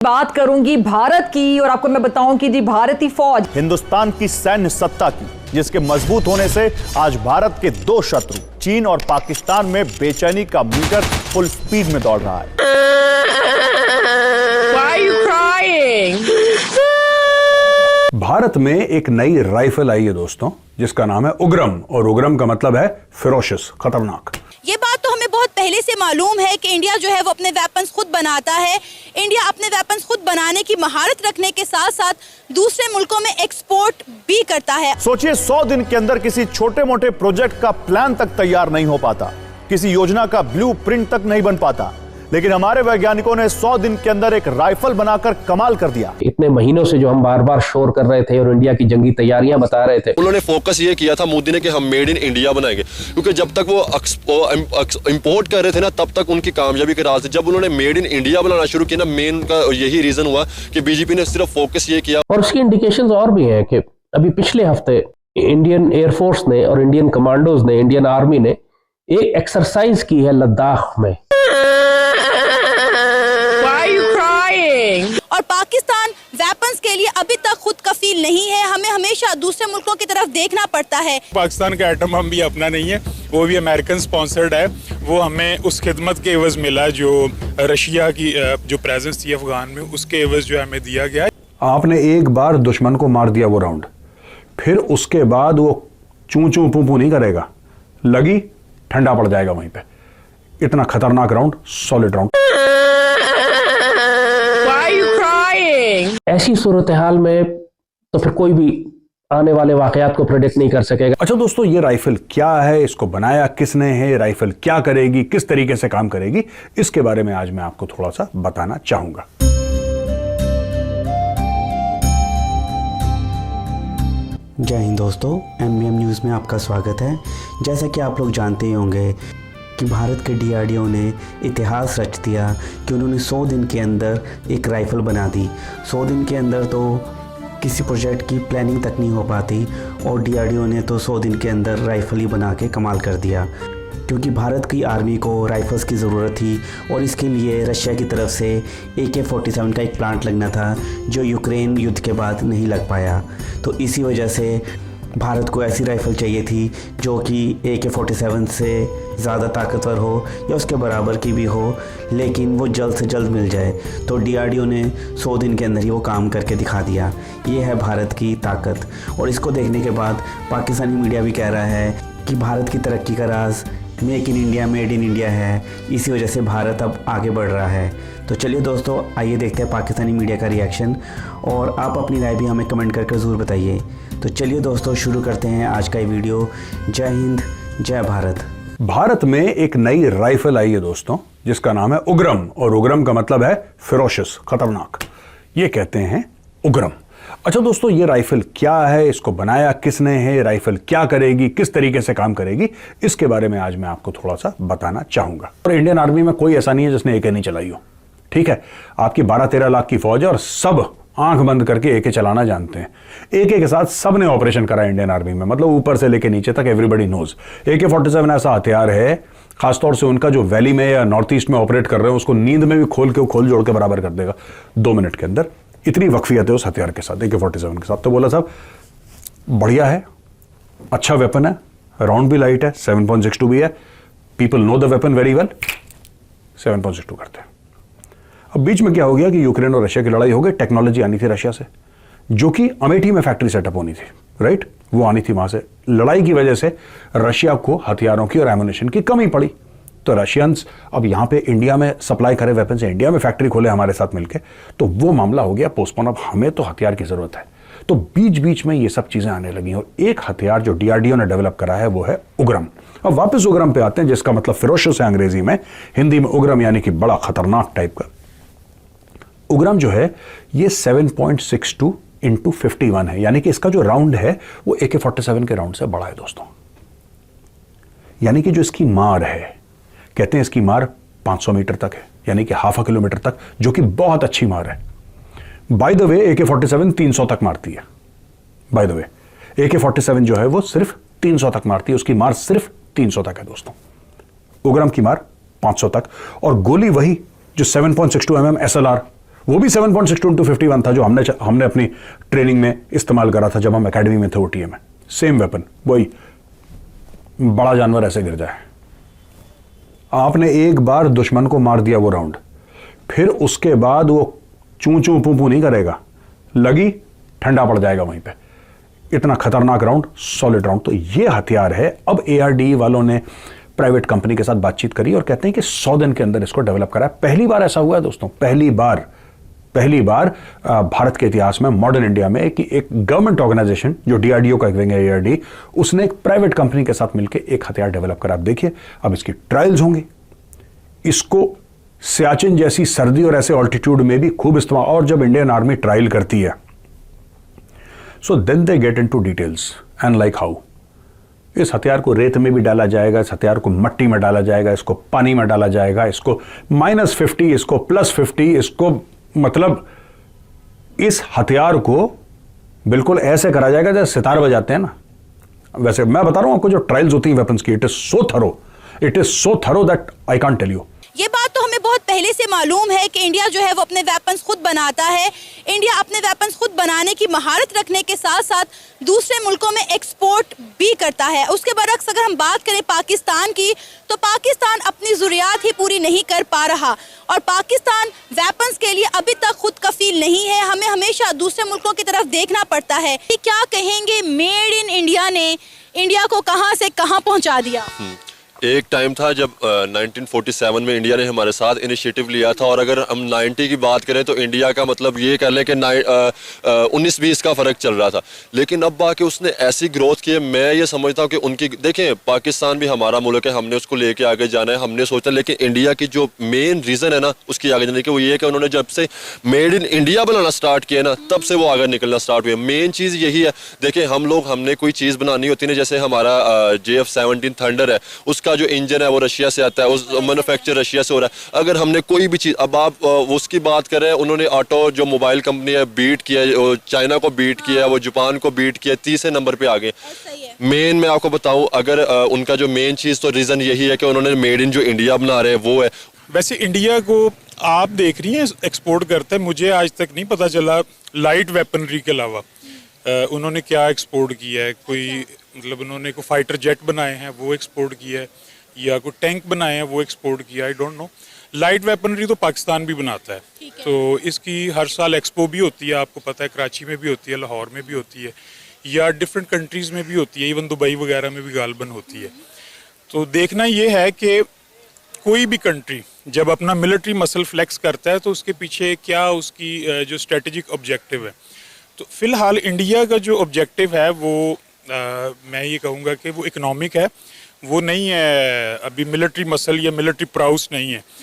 बात करूंगी भारत की और आपको मैं बताऊं कि जी भारतीय फौज हिंदुस्तान की सैन्य सत्ता की, जिसके मजबूत होने से आज भारत के दो शत्रु चीन और पाकिस्तान में बेचैनी का मीटर फुल स्पीड में दौड़ रहा है। Why are you crying? Bharat में एक नई राइफल आई है दोस्तों, जिसका नाम है उग्रम, और उग्रम का मतलब है फिरोशियस, खतरनाक। ये बात तो हमें बहुत पहले से मालूम है कि इंडिया जो है वो अपने वेपन्स खुद बनाता है। इंडिया अपने वेपन्स खुद बनाने की महारत रखने के साथ साथ दूसरे मुल्कों में एक्सपोर्ट भी करता है। सोचिए 100 दिन के अंदर किसी छोटे मोटे प्रोजेक्ट का प्लान तक तैयार नहीं हो पाता, किसी योजना का ब्लूप्रिंट तक नहीं बन पाता, लेकिन हमारे वैज्ञानिकों ने 100 दिन के अंदर एक राइफल बनाकर कमाल कर दिया। इतने महीनों से जो हम बार बार शोर कर रहे थे और इंडिया की जंगी तैयारियां बता रहे थे, उन्होंने फोकस ये किया था मोदी ने कि हम मेड इन इंडिया बनाएंगे, क्योंकि जब तक वो इंपोर्ट कर रहे थे ना तब तक उनकी कामयाबी के राज थे। जब उन्होंने मेड इन इंडिया बनाना शुरू किया ना, मेन का यही रीजन हुआ कि बीजेपी ने सिर्फ फोकस ये किया। और उसकी इंडिकेशंस और भी हैं कि अभी पिछले हफ्ते इंडियन एयरफोर्स ने और इंडियन कमांडोज ने, इंडियन आर्मी ने एक एक्सरसाइज की है लद्दाख में। और पाकिस्तान वेपन्स के लिए अभी तक खुद कफील नहीं है। हमें हमेशा दूसरे मुल्कों की तरफ देखना पड़ता है। पाकिस्तान का एटम बम भी अपना नहीं है, वो भी अमेरिकन स्पॉन्सर्ड है। वो हमें उस खिदमत के एवज मिला जो रशिया की जो प्रेजेंस थी अफगान में, उसके एवज जो हमें दिया गया है। आपने एक बार दुश्मन को मार दिया वो राउंड, फिर उसके बाद वो चू चू पू पू नहीं करेगा, लगी ठंडा पड़ जाएगा वहीं पे। इतना खतरनाक राउंड, सॉलिड राउंड। ऐसी सूरत हाल में तो फिर कोई भी आने वाले वाकयात को प्रेडिक्ट नहीं कर सकेगा। अच्छा दोस्तों, ये राइफल क्या है, इसको बनाया किसने है, राइफल क्या करेगी, किस तरीके से काम करेगी, इसके बारे में आज मैं आपको थोड़ा सा बताना चाहूंगा। जय हिंद दोस्तों, MBM न्यूज़ में आपका स्वागत है। जैसा कि आप लोग जानते ही होंगे कि भारत के DRDO ने इतिहास रच दिया कि उन्होंने 100 दिन के अंदर एक राइफ़ल बना दी। 100 दिन के अंदर तो किसी प्रोजेक्ट की प्लानिंग तक नहीं हो पाती, और DRDO ने तो 100 दिन के अंदर राइफ़ल ही बना के कमाल कर दिया, क्योंकि भारत की आर्मी को राइफ़ल्स की ज़रूरत थी और इसके लिए रशिया की तरफ से AK-47 का एक प्लांट लगना था, जो यूक्रेन युद्ध के बाद नहीं लग पाया। तो इसी वजह से भारत को ऐसी राइफ़ल चाहिए थी जो कि AK-47 से ज़्यादा ताकतवर हो या उसके बराबर की भी हो, लेकिन वो जल्द से जल्द मिल जाए। तो DRDO ने 100 दिन के अंदर ही वो काम करके दिखा दिया। ये है भारत की ताकत। और इसको देखने के बाद पाकिस्तानी मीडिया भी कह रहा है कि भारत की तरक्की का राज make in India, made in India है। इसी वजह से भारत अब आगे बढ़ रहा है। तो चलिए दोस्तों, आइए देखते हैं पाकिस्तानी मीडिया का रिएक्शन, और आप अपनी राय भी हमें कमेंट करके ज़रूर बताइए। तो चलिए दोस्तों, शुरू करते हैं आज का ये वीडियो। जय हिंद, जय भारत। भारत में एक नई राइफल आई है दोस्तों, जिसका नाम है उग्रम, और उग्रम का मतलब है फिरोशियस, खतरनाक। ये कहते हैं उग्रम। अच्छा दोस्तों, ये राइफल क्या है, इसको बनाया किसने है, राइफल क्या करेगी, किस तरीके से काम करेगी, इसके बारे में आज मैं आपको थोड़ा सा बताना चाहूंगा। और इंडियन आर्मी में कोई ऐसा नहीं है जिसने AK नहीं चलाई हो, ठीक है। आपकी 12-13 लाख की फौज है और सब आंख बंद करके AK चलाना जानते हैं। AK के साथ सबने ऑपरेशन करा इंडियन आर्मी में, मतलब ऊपर से लेके नीचे तक एवरीबडी नोज। AK-47 ऐसा हथियार है, खासतौर से उनका जो वैली में या नॉर्थ ईस्ट में ऑपरेट कर रहे हैं, उसको नींद में भी खोल जोड़ के बराबर कर देगा 2 मिनट के अंदर। इतनी वक्फियत है उस हथियार के साथ, AK-47 के साथ। तो बोला साहब बढ़िया है, अच्छा वेपन है, राउंड भी लाइट है, 7.62 भी है। People know the weapon very well, 7.62 करते हैं। अब बीच में क्या हो गया कि यूक्रेन और रशिया की लड़ाई हो गई। टेक्नोलॉजी आनी थी रशिया से, जो कि अमेठी में फैक्ट्री सेटअप होनी थी, राइट, वो आनी थी वहां से। लड़ाई की वजह से रशिया को हथियारों की और एमुनेशन की कमी पड़ी, तो रशियंस अब यहां पे इंडिया में सप्लाई करे वेपन से, इंडिया में फैक्ट्री खोले हमारे साथ मिलके, तो वो मामला हो गया पोस्टपोन। अब हमें तो हथियार की जरूरत है, तो बीच बीच में ये सब चीजें आने लगी। और एक हथियार जो DRDO ने डेवलप करा है वो है उग्रम। अब वापस उग्रम पे आते हैं, जिसका मतलब फिरोशियस है अंग्रेजी में, हिंदी में उग्रम यानी कि बड़ा खतरनाक टाइप का। उग्रम जो है ये 7.62 × 51 है, यानी कि इसका जो राउंड है वो AK-47 के राउंड से बड़ा है दोस्तों। यानी कि जो इसकी मार है, कहते हैं इसकी मार 500 मीटर तक है, यानी कि ½ किलोमीटर तक, जो कि बहुत अच्छी मार है। बाय द वे AK-47 300 तक मारती है। बाय द वे AK-47 जो है वो सिर्फ 300 तक मारती है, उसकी मार सिर्फ 300 तक है दोस्तों। उग्रम की मार 500 तक, और गोली वही जो 7.62 mm SLR वो भी 7.62 into 51 था जो हमने अपनी ट्रेनिंग में इस्तेमाल करा था जब हम एकेडमी में थे ओटीए में। सेम वेपन, वही बड़ा जानवर ऐसे गिर जाए। आपने एक बार दुश्मन को मार दिया वो राउंड, फिर उसके बाद वो चूं चूं पू पू नहीं करेगा, लगी ठंडा पड़ जाएगा वहीं पे। इतना खतरनाक राउंड, सॉलिड राउंड। तो ये हथियार है। अब ARDE वालों ने प्राइवेट कंपनी के साथ बातचीत करी और कहते हैं कि 100 दिन के अंदर इसको डेवलप करा है। पहली बार ऐसा हुआ है दोस्तों, पहली बार भारत के इतिहास में, मॉडर्न इंडिया में, कि एक गवर्नमेंट ऑर्गेनाइजेशन जो DRDO का एक विंग है ARDE, उसने एक प्राइवेट कंपनी के साथ मिलकर एक हथियार डेवलप करा। आप देखिए, अब इसकी ट्रायल्स होंगी। इसको सियाचिन जैसी सर्दी और ऐसे ऑल्टीट्यूड में भी खूब इस्तेमाल, और जब इंडियन आर्मी ट्रायल करती है so then they get into details and like how. इस हथियार को रेत में भी डाला जाएगा, इस हथियार को मट्टी में डाला जाएगा, इसको पानी में डाला जाएगा, इसको -50, इसको +50, इसको, मतलब इस हथियार को बिल्कुल ऐसे करा जाएगा जैसे सितार बजाते हैं ना। वैसे मैं बता रहा हूं आपको, जो ट्रायल्स होती हैं वेपन्स की, it is so thorough that I can't tell you. ये बात तो हमें बहुत पहले से मालूम है कि इंडिया जो है वो अपने वेपन्स खुद बनाता है। इंडिया अपने वेपन्स खुद बनाने की महारत रखने के साथ साथ दूसरे मुल्कों में एक्सपोर्ट भी करता है। उसके बरक्स अगर हम बात करें पाकिस्तान की, तो पाकिस्तान अपनी ज़रूरियात ही पूरी नहीं कर पा रहा और पाकिस्तान वेपन्स के लिए अभी तक खुद कफील नहीं है। हमें हमेशा दूसरे मुल्कों की तरफ देखना पड़ता है। क्या कहेंगे, मेड इन इंडिया ने इंडिया को कहां से कहां पहुंचा दिया? एक टाइम था जब 1947 में इंडिया ने हमारे साथ इनिशिएटिव लिया था, और अगर हम 90 की बात करें तो इंडिया का मतलब ये कर लें कि 19-20 का फ़र्क चल रहा था। लेकिन अब आके उसने ऐसी ग्रोथ की है, मैं ये समझता हूँ कि उनकी, देखें पाकिस्तान भी हमारा मुल्क है, हमने उसको लेके आगे जाना है, हमने सोचा। लेकिन इंडिया की जो मेन रीज़न है ना उसकी आगे जाने की, वो ये है कि उन्होंने जब से made in India banana start किया ना, तब से वो आगे निकलना स्टार्ट हुए। मेन चीज़ यही है। देखें हमने कोई चीज़ बनानी होती है, जैसे हमारा JF-17 थंडर है, उसका जो इंजन है वो रशिया से आता है, उस मैन्युफैक्चर रशिया से हो रहा है। अगर हमने कोई भी चीज़, अब आप उसकी बात करें, उन्होंने ऑटो जो मोबाइल कंपनी है बीट किया, चाइना को बीट किया, वो जापान को बीट किया, 30 नंबर पे आ गए। मेन मैं आपको बताऊं, अगर उनका जो मेन चीज़, तो रीज़न यही है कि उन्होंने मेड इन जो इंडिया बना रहे हैं वो है। वैसे इंडिया को आप देख रही हैं एक्सपोर्ट करते हैं, मुझे आज तक नहीं पता चला लाइट वेपनरी के अलावा उन्होंने क्या एक्सपोर्ट किया है। कोई मतलब उन्होंने कोई फाइटर जेट बनाए हैं वो एक्सपोर्ट किया है, या कोई टैंक बनाए हैं वो एक्सपोर्ट किया, I don't know. Light weaponry तो पाकिस्तान भी बनाता है, तो इसकी हर साल एक्सपो भी होती है, आपको पता है, कराची में भी होती है, लाहौर में भी होती है, या डिफरेंट कंट्रीज़ में भी होती है, इवन दुबई वगैरह में भी गालबन होती है। तो देखना ये है कि कोई भी कंट्री जब अपना मिलिट्री मसल फ्लेक्स करता है तो उसके पीछे क्या उसकी जो स्ट्रेटेजिक ऑब्जेक्टिव है। तो फिलहाल इंडिया का जो ऑब्जेक्टिव है वो मैं ये कहूँगा कि वो इकोनॉमिक है, वो नहीं है अभी मिलिट्री मसल या मिलिट्री प्राउस नहीं है।